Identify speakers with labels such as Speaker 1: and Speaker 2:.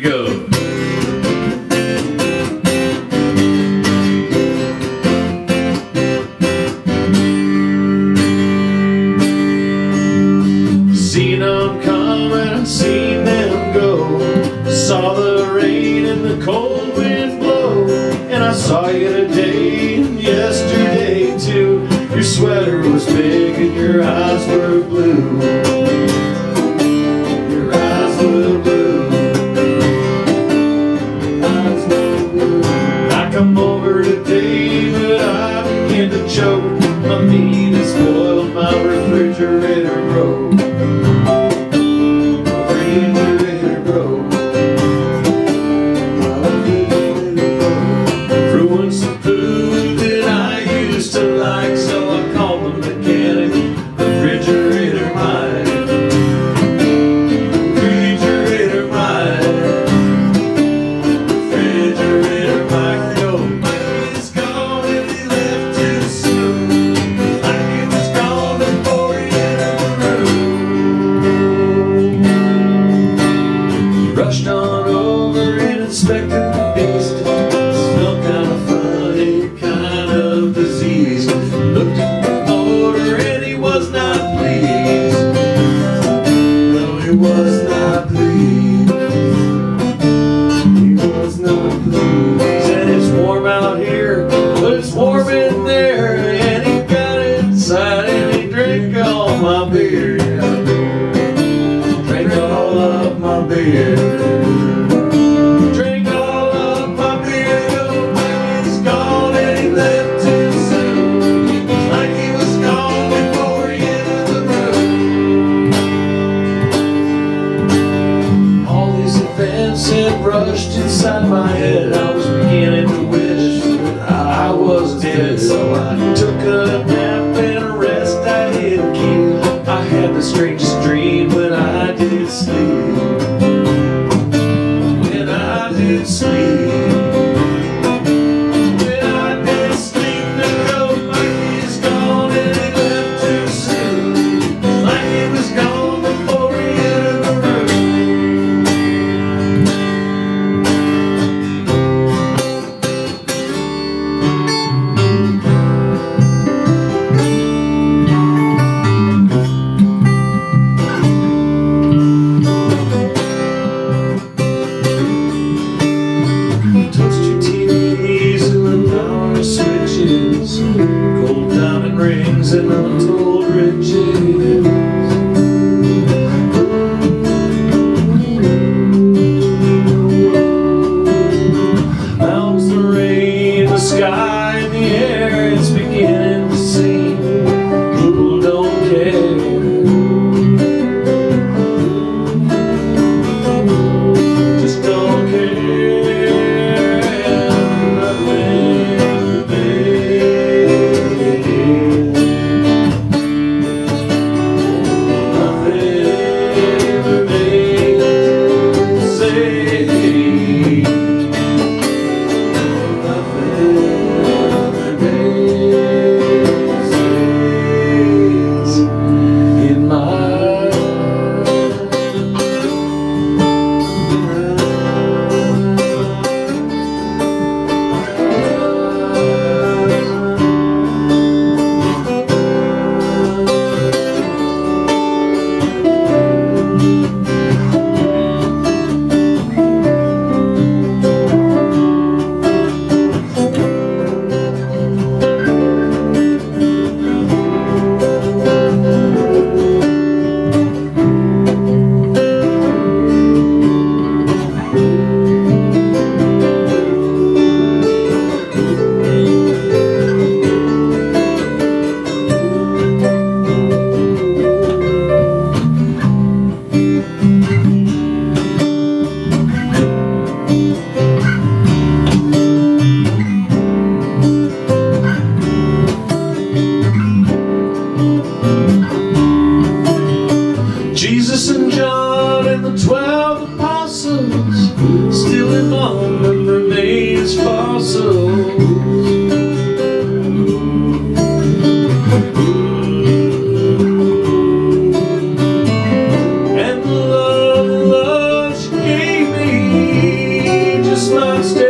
Speaker 1: Go. Seen them come and seen them go. Saw the rain and the cold wind blow. And I saw you today and yesterday too. Your sweater was big and your eyes were blue. Your eyes were blue. Come over today, but I began to choke. My meat has spoiled, my refrigerator broke. My refrigerator broke. My refrigerator broke. Ruined some food that I used to like, so I called the mechanic. Refrigerator mine. Refrigerator mine. Refrigerator mine. Rushed on over and inspected the beast. Smelled kind of funny, kind of diseased. Looked at the motor and he was not pleased. No, he was not pleased. He was not pleased. And it's warm out here, but it's warm in there. And he got inside and he drank all my beer. Drank all of my beer. Drink all of my beer. Like he's gone and he left too soon. Like he was gone before he entered the room. All these events had rushed inside my head. I was beginning to wish that I was dead. So I took a nap and a rest I didn't keep. I had the strangest dream when I did sleep. When I did sleep. When I did sleep, the coat like he's gone and he left too soon. Like he was gone before he entered the room. Toast your TVs and the power switches, gold diamond rings and untold riches. Mountains, the rain, the sky, and the air, it's beginning to seem people don't care. Just don't care. Nothing remains to say. In my Jesus and John and the 12 apostles, still among them remain as fossils. And the love she gave me not stay.